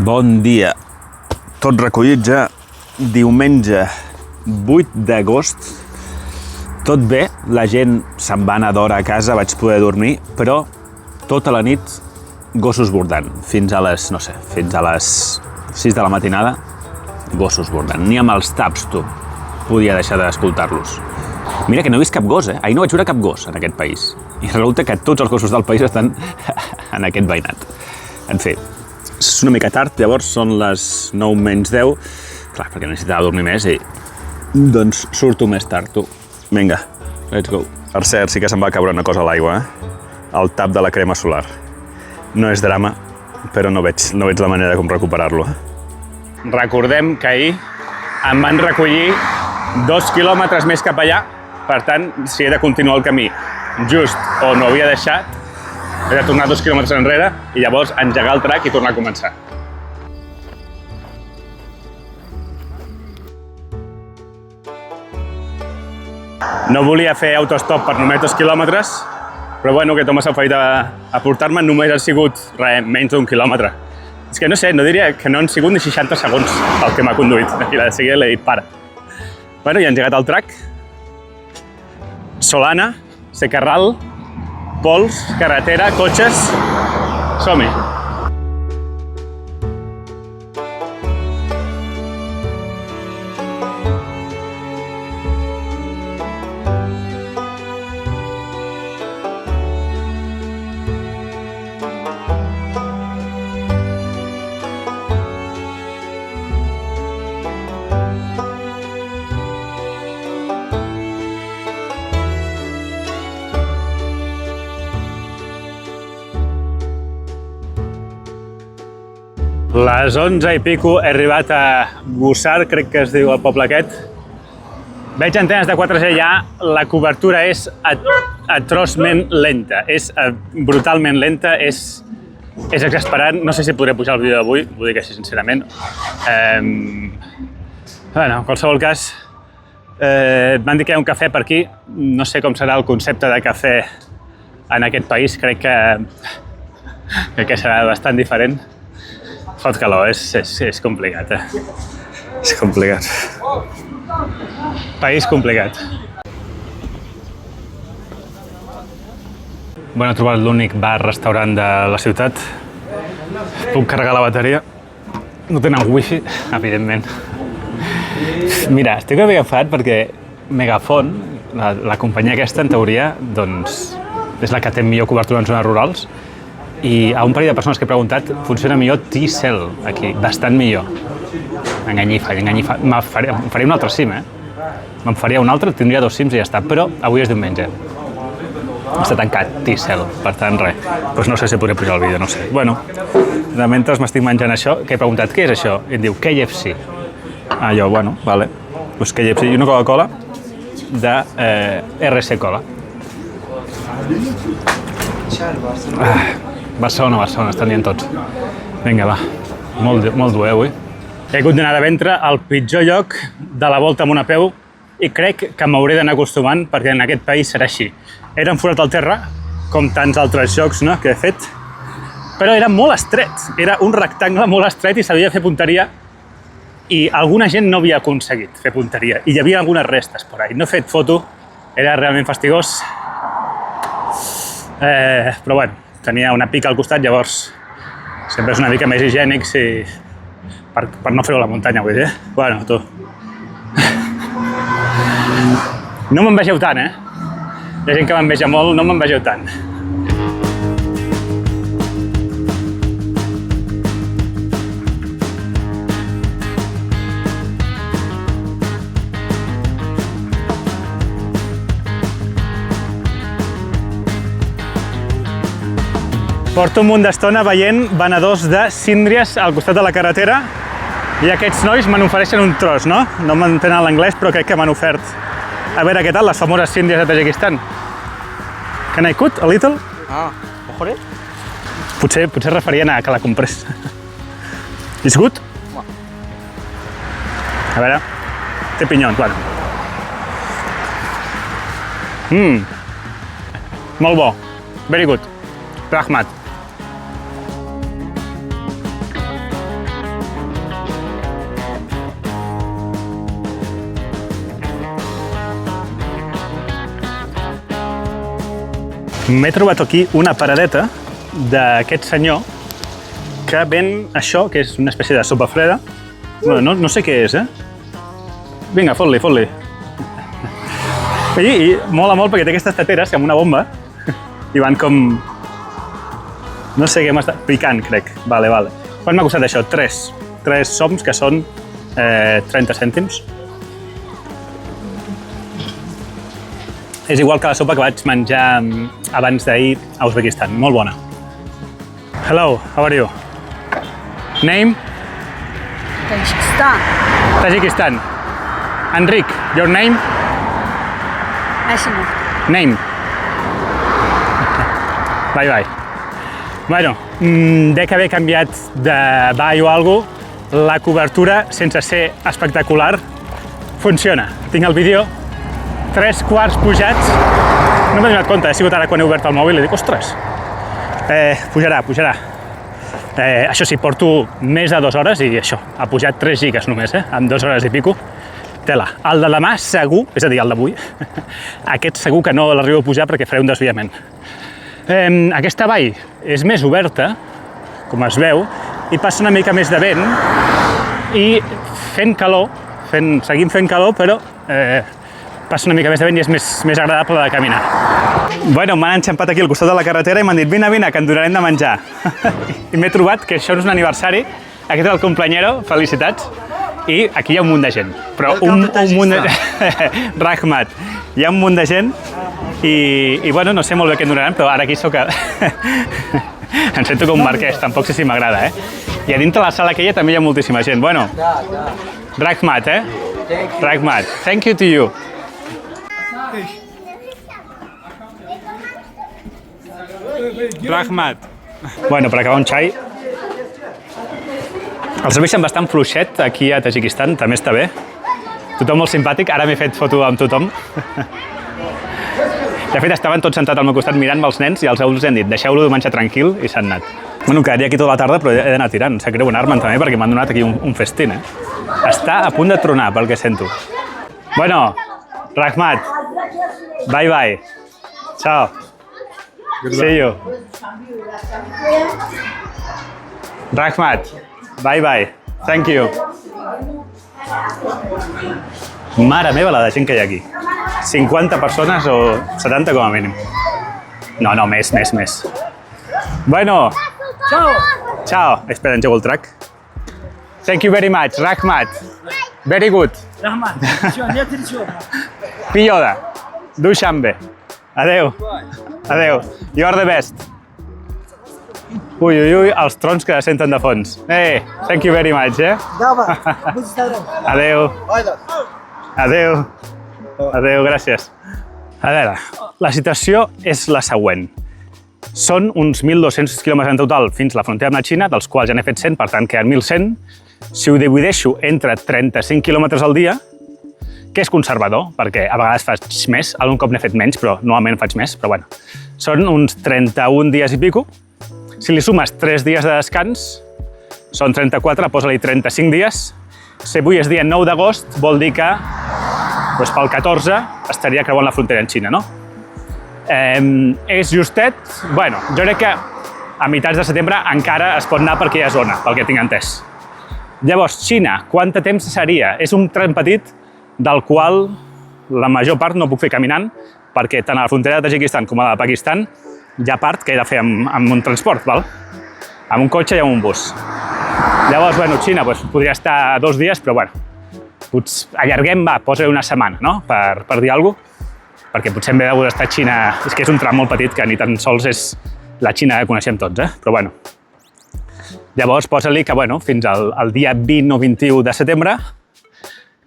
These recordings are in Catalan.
Bon dia. Tot recollit ja. Diumenge 8 d'agost. Tot bé, la gent se'n va anar d'hora a casa, vaig poder dormir, però tota la nit gossos bordant. Fins a les 6 de la matinada, gossos bordant. Ni amb els taps, tu, podia deixar d'escoltar-los. Mira que no he vist cap gos, eh? Ahir no vaig veure cap gos en aquest país. I resulta que tots els gossos del país estan en aquest veïnat. En fi, és una mica tard, llavors són les 9 menys 10. Clar, perquè necessitava dormir més i doncs surto més tard, tu. Vinga, let's go. Per cert, sí que se'm va caure una cosa a l'aigua, eh? El tap de la crema solar. No és drama, però no veig la manera com recuperar-lo. Recordem que ahir em van recollir 2 quilòmetres més cap allà, per tant, si he de continuar el camí just on ho havia deixat, he de tornar 2 quilòmetres enrere i llavors engegar el track i tornar a començar. No volia fer autostop per només 2 quilòmetres, però bueno, aquest home s'ha oferit a portar-me, només han sigut menys d'1 quilòmetre. És que no sé, no diria que no han sigut ni 60 segons el que m'ha conduït. I de seguida l'he dit, para. Bueno, ja he engegat el track. Solana, Secarral, pols, carretera, cotxes... Som-hi! Les 11 i pico he arribat a Gussar, crec que es diu el poble aquest. Veig antenes de 4G ja, la cobertura és atrocment lenta, és brutalment lenta, és exasperant. No sé si podré pujar el vídeo d'avui, ho dic així sincerament. Bueno, en qualsevol cas, m'han dit que hi ha un cafè per aquí. No sé com serà el concepte de cafè en aquest país, crec que serà bastant diferent. Fot calor, és complicat, eh? És complicat. País complicat. Bueno, he trobat l'únic bar-restaurant de la ciutat. Puc carregar la bateria. No tenen wifi, evidentment. Mira, estic una mica enfadat perquè Megafon, la companyia aquesta, en teoria, doncs, és la que té millor cobertura en zones rurals. I a un parell de persones que he preguntat, funciona millor T-Cell aquí, bastant millor. Enganyifa. Em faria un altre SIM, eh? Me'n faria un altre, tindria 2 SIMs i ja està, però avui és diumenge. Està tancat T-Cell, per tant, res. Doncs no sé si podré pujar el vídeo, no sé. Bueno, de mentre m'estic menjant això, que he preguntat, què és això? I em diu, KFC. Ah, jo, bueno, vale. Doncs KFC i una Coca-Cola de RC Cola. Barcelona, estan dient tots. Vinga, va. Molt dur, avui. He hagut d'anar de ventre al pitjor lloc de la volta amb una peu i crec que m'hauré d'anar acostumant perquè en aquest país serà així. Era enforat al terra, com tants altres jocs, no?, que he fet, però era molt estret. Era un rectangle molt estret i s'havia de fer punteria i alguna gent no havia aconseguit fer punteria i hi havia algunes restes per ahí. No he fet foto, era realment fastigós, però bueno, tenia una pica al costat, llavors sempre és una mica més higiènic per no fer-ho a la muntanya, vull dir. Bueno, tu. No me'n vegeu tant, eh? Hi ha gent que m'enveja molt, no me'n vegeu tant. Porto un munt d'estona veient venedors de síndries al costat de la carretera i aquests nois me n'ofereixen un tros, no? No m'entenen l'anglès, però crec que m'han ofert. A veure què tal, les famoses síndries de Tajikistan. Can I cut a little? Ah, ojore? Potser referien a que la comprés. Is good? A veure, té pinyons, bueno. Molt bo, very good. Rahmat. M'he trobat aquí una paradeta d'aquest senyor que ven això, que és una espècie de sopa freda. Bueno, no sé què és, Vinga, fot-li, fot-li. I mola molt perquè té aquestes teteres amb una bomba i van com... No sé què m'està... Picant, crec. Vale. Quant m'ha costat això? 3 soms, que són 30 cèntims. És igual que la sopa que vaig menjar abans d'ahir a Uzbekistan. Molt bona. Hello, how are you? Name? Tajikistan. Tajikistan. Enric, your name? Ashima. Name. Bye. Bueno, dec haver canviat de ball o alguna cosa. La cobertura, sense ser espectacular, funciona. Tinc el vídeo 3 quarts pujats. No m'he donat compte, ha sigut ara quan he obert el mòbil i dic, ostres, pujarà. Això sí, porto més de 2 hores i això, ha pujat 3 gigas només, amb 2 hores i pico. Tela. El de demà segur, és a dir, el d'avui, aquest segur que no l'arribo a pujar perquè faré un desviament. Aquesta vall és més oberta, com es veu, i passa una mica més de vent i fent calor, seguim fent calor, però passa una mica més de vent i és més agradable de caminar. Bueno, m'han enxampat aquí al costat de la carretera i m'han dit vine, que en donarem de menjar. I m'he trobat que això no és un aniversari, aquest és el cumpleañero, felicitats. I aquí hi ha un munt de gent, però un munt de... Rahmat. Hi ha un munt de gent i bueno, no sé molt bé què em donaran, però ara aquí sóc... Em sento com un marquès, tampoc sé si m'agrada, I a dintre la sala aquella també hi ha moltíssima gent. Bueno, Rahmat, Rahmat. Thank you to you. Rahmat. Bueno, per acabar un xai. El serveixen bastant fluixet aquí a Tajikistan, també està bé. Tothom molt simpàtic, ara m'he fet foto amb tothom. De fet, estaven tots sentats al meu costat mirant-me els nens i els adults han dit deixeu-lo de menjar tranquil i s'han anat. Bueno, quedaria aquí tota la tarda, però he d'anar tirant. Sap greu anar-me'n també perquè m'han donat aquí un festín, Està a punt de tronar, pel que sento. Bueno, Rahmat, bye. Ciao. See you. Rahmat, bye. Thank you. Mare meva, la de gent que hi ha aquí. 50 persones o 70 com a mínim. No, més. Bueno. Ciao. Espera, engego el track. Thank you very much, Rahmat. Very good. Rahmat. Pilloda. Dushanbe. Adeu. You are the best. Ui, els trons que senten de fons. Thank you very much, Adeu, gràcies. A veure, la situació és la següent. Són uns 1.200 quilòmetres en total fins a la frontera amb la Xina, dels quals ja n'he fet 100, per tant queden 1.100. Si ho divideixo entre 35 quilòmetres al dia, que és conservador, perquè a vegades faig més, algun cop n'he fet menys, però normalment faig més, però bueno. Són uns 31 dies i pico. Si li sumes 3 dies de descans, són 34, posa-li 35 dies. Si avui és dia 9 d'agost, vol dir que pel 14 estaria creuant la frontera en Xina, no? És justet? Bueno, jo crec que a meitats de setembre encara es pot anar per aquella zona, pel que tinc entès. Llavors, Xina, quant de temps seria? És un tren petit del qual la major part no puc fer caminant, perquè tant a la frontera de Tajikistan com a la de Pakistan hi ha part que he de fer amb un transport, val? Amb un cotxe i amb un bus. Llavors, bueno, Xina podria estar 2 dies, però bueno, allarguem, posa-hi una setmana, no?, per dir alguna cosa, perquè potser em ve de gust estar a Xina, és que és un tram molt petit que ni tan sols és la Xina que coneixem tots, però bueno. Llavors, posa-li que, bueno, fins al dia 20 o 21 de setembre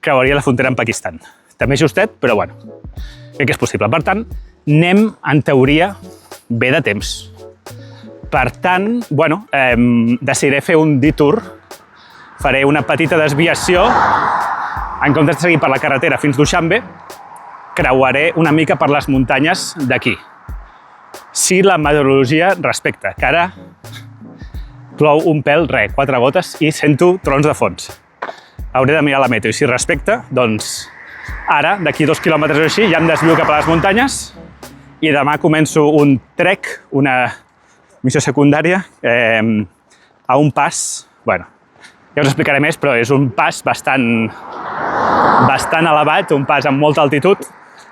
creuaria la frontera amb Pakistan. També és justet, però bueno, crec que és possible. Per tant, anem, en teoria, bé de temps. Per tant, bueno, decidiré fer un detour, faré una petita desviació, en comptes de seguir per la carretera fins Dushanbe, creuaré una mica per les muntanyes d'aquí. Si la meteorologia respecta, que ara plou un pèl, 4 gotes, i sento trons de fons. Hauré de mirar la meteo, i si respecta, doncs ara, d'aquí 2 quilòmetres o així, ja em desvio cap a les muntanyes i demà començo un trek, una missió secundària, a un pas, bueno, ja us explicaré més, però és un pas bastant elevat, un pas amb molta altitud,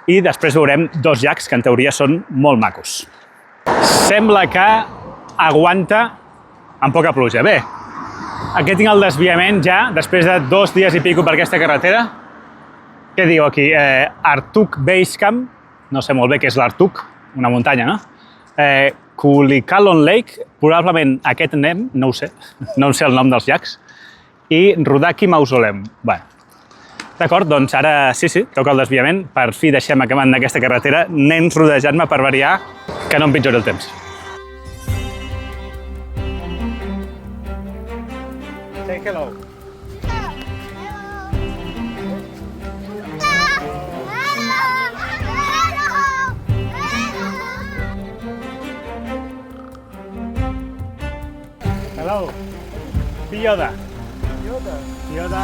i després veurem 2 llacs que en teoria són molt macos. Sembla que aguanta amb poca pluja. Bé, aquí tinc el desviament ja, després de 2 dies i pico per aquesta carretera. Què diu aquí? Artuk Base Camp, no sé molt bé què és l'Artuk, una muntanya, no? Kulikalon Lake, probablement aquest anem, no ho sé, no sé el nom dels llacs, i Rudaki Mausoleum. Bé, d'acord, doncs ara sí, toca el desviament, per fi deixem acabant d'aquesta carretera, nens rodejant-me per variar, que no empitjori el temps. Say hello. Hello. Yoda. Yoda,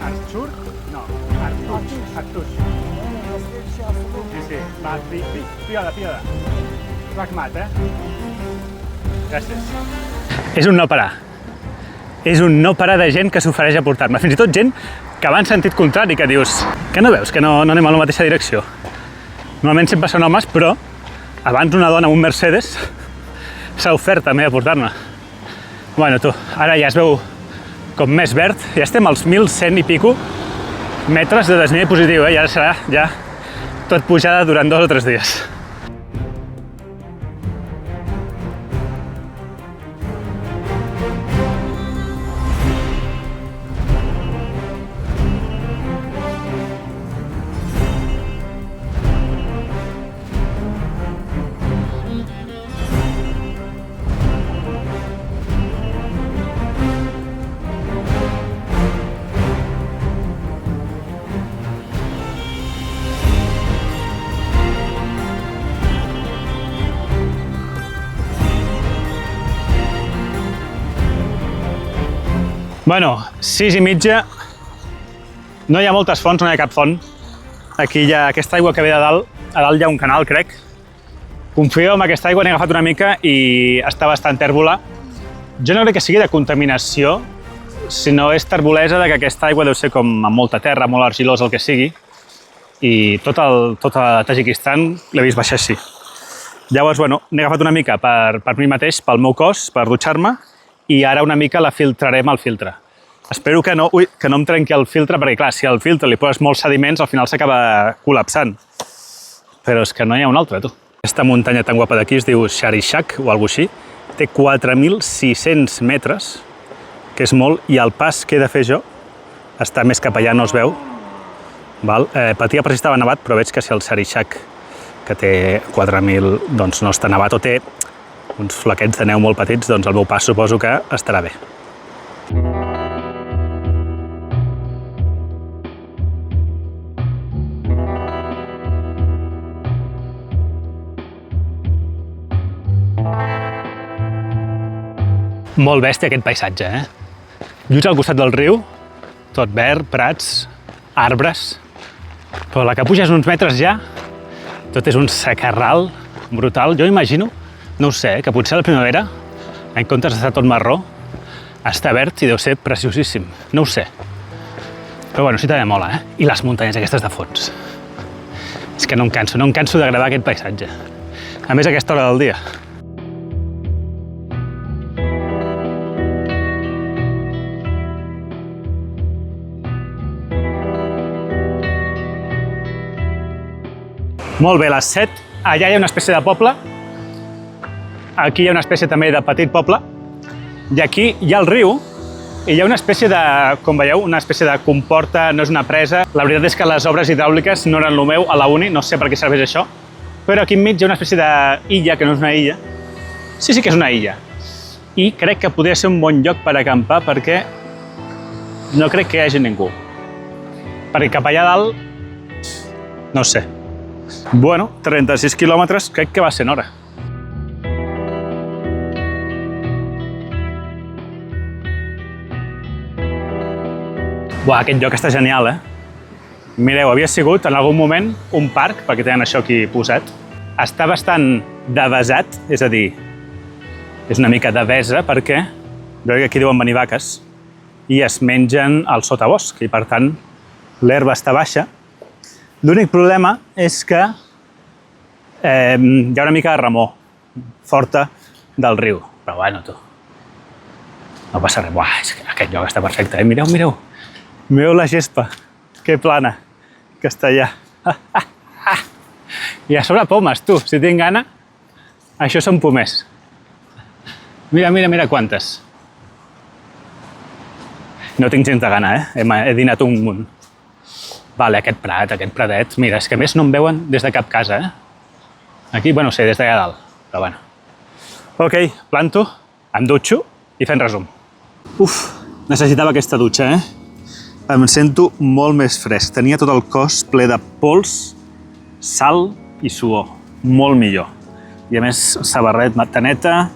Artur? No, Artush. Sí, va, Yoda. Rahmat, Gràcies. És un no parar. És un no parar de gent que s'ofereix a portar-me. Fins i tot gent que va en sentit contrari, que dius que no veus, que no anem a la mateixa direcció. Normalment sempre són homes, però abans una dona amb un Mercedes s'ha ofert també a portar-me. Bueno, tu, ara ja es veu com més verd, ja estem als 1.100 i pico metres de desnivell positiu, i ara serà ja tot pujada durant 2 o 3 dies. Bueno, 6:30, no hi ha moltes fonts, no hi ha cap font. Aquí hi ha aquesta aigua que ve de dalt, a dalt hi ha un canal, crec. Confio en aquesta aigua, n'he agafat una mica i està bastant tèrbola. Jo no crec que sigui de contaminació, sinó és terbolesa de que aquesta aigua deu ser com amb molta terra, molt argilós, el que sigui, i tot el Tajikistan l'he vist baixar així. Llavors, bueno, n'he agafat una mica per mi mateix, pel meu cos, per dutxar-me, i ara una mica la filtrarem al filtre. Espero que no em trenqui el filtre, perquè clar, si al filtre li poses molts sediments, al final s'acaba col·lapsant. Però és que no hi ha un altre, tu. Aquesta muntanya tan guapa d'aquí es diu Sharishak o alguna cosa així. Té 4.600 metres, que és molt, i el pas que he de fer jo està més cap allà, no es veu. Patia per si estava nevat, però veig que si el Sharishak, que té 4.000, doncs no està nevat, o té uns flaquets de neu molt petits, doncs el meu pas suposo que estarà bé. Molt bèstia aquest paisatge, Just al costat del riu, tot verd, prats, arbres, però la que puges uns metres ja, tot és un secarral brutal. Jo imagino, no ho sé, que potser a la primavera, en comptes d'estar tot marró, està verd i deu ser preciosíssim. No ho sé. Però bueno, sí també mola, I les muntanyes aquestes de fons. És que no em canso de gravar aquest paisatge. A més, a aquesta hora del dia. Molt bé, les 7. Allà hi ha una espècie de poble. Aquí hi ha una espècie també de petit poble. I aquí hi ha el riu i hi ha una espècie de, com veieu, una espècie de comporta, no és una presa. La veritat és que les obres hidràuliques no eren el meu a la uni, no sé per què serveix això, però aquí enmig hi ha una espècie d'illa, que no és una illa. Sí que és una illa. I crec que podria ser un bon lloc per acampar perquè no crec que hi hagi ningú. Perquè cap allà dalt, no sé. Bueno, 36 quilòmetres, crec que va ser en hora. Buah, aquest lloc està genial, Mireu, havia sigut en algun moment un parc, perquè tenen això aquí posat. Està bastant devesat, és a dir, és una mica devesa perquè veu que aquí diuen venir vaques i es mengen al sotabosc i per tant l'herba està baixa. L'únic problema és que hi ha una mica de remor forta del riu, però bueno, tu, no passa res. Buah, és que aquest lloc està perfecte, Mireu, mireu. Mireu la gespa, que plana que està allà. I a sobre pomes, tu, si tinc gana, això són pomers. Mira, mira, mira quantes. No tinc gens de gana, he dinat un munt. Vale, aquest pradet, mira, és que a més no em veuen des de cap casa, Aquí, bueno, sé, des d'allà dalt, però bueno. Ok, planto, em dutxo i fem resum. Uf, necessitava aquesta dutxa, Em sento molt més fresc. Tenia tot el cos ple de pols, sal i suor. Molt millor. I a més, sabarret, mataneta,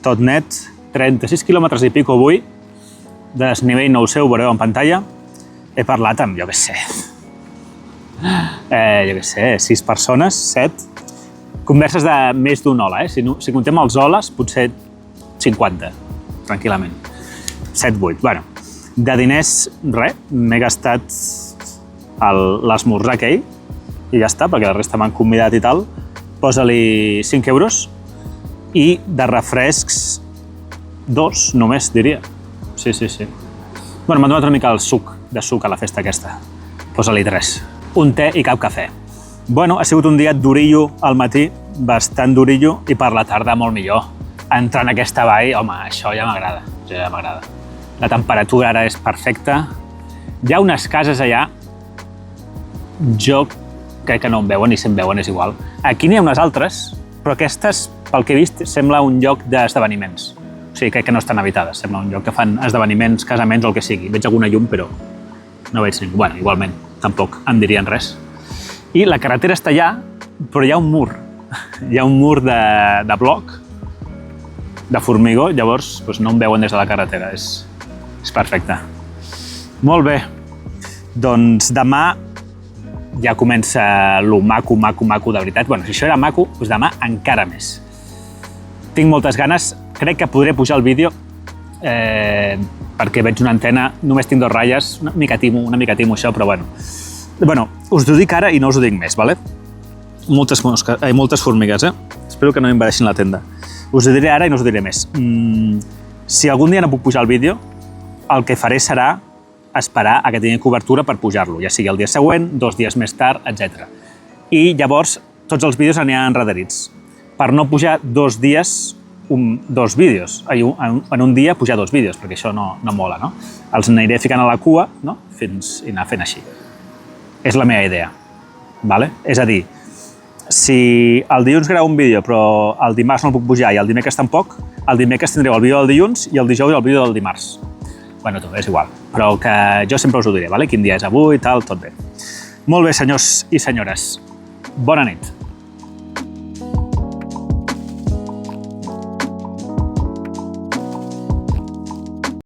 tot net. 36 quilòmetres i pico avui. De desnivell no ho sé, ho veureu en pantalla. He parlat amb, jo què sé, 6 persones, 7. Converses de més d'un hola, Si contem els holes, potser 50, tranquil·lament. 7, 8, bueno. De diners, res, m'he gastat l'esmorzar aquell i ja està, perquè la resta m'han convidat i tal. Posa-li 5 euros i de refrescs 2 només, diria. Sí. Bueno, m'han donat una mica de suc a la festa aquesta. Posa-li 3. Un te i cap cafè. Bueno, ha sigut un dia durillo al matí, bastant durillo, i per la tarda molt millor. Entrar en aquesta vall, home, això ja m'agrada. La temperatura ara és perfecta. Hi ha unes cases allà, jo crec que no em veuen i si em veuen és igual. Aquí n'hi ha unes altres, però aquestes, pel que he vist, sembla un lloc d'esdeveniments. O sigui, crec que no estan habitades, sembla un lloc que fan esdeveniments, casaments o el que sigui. Veig alguna llum, però no veig ningú. Bueno, igualment, tampoc em dirien res. I la carretera està allà, però hi ha un mur. Hi ha un mur de bloc, de formigó, llavors no em veuen des de la carretera. És perfecte. Molt bé. Doncs demà ja comença lo maco de veritat. Bueno, si això era maco, doncs demà encara més. Tinc moltes ganes. Crec que podré pujar el vídeo perquè veig una antena, només tinc 2 ratlles, una mica timo això, però bueno. Bueno, us ho dic ara i no us ho dic més, vale? Moltes formigues, Espero que no m'invadeixin la tenda. Us ho diré ara i no us ho diré més. Si algun dia no puc pujar el vídeo, el que faré serà esperar a que tingui cobertura per pujar-lo, ja sigui el dia següent, 2 dies més tard, etc. I llavors tots els vídeos aniran enrederits. Per no pujar 2 dies, 2 vídeos. En un dia pujar 2 vídeos, perquè això no mola, no? Els aniré ficant a la cua, no? Fins i anar fent així. És la meva idea, vale? És a dir, si el dilluns gravo un vídeo però el dimarts no el puc pujar i el dimecres tampoc, el dimecres tindreu el vídeo del dilluns i el dijous el vídeo del dimarts. Bueno, és igual, però que jo sempre us ho diré, vale? Quin dia és avui, tal, tot bé. Molt bé, senyors i senyores. Bona nit.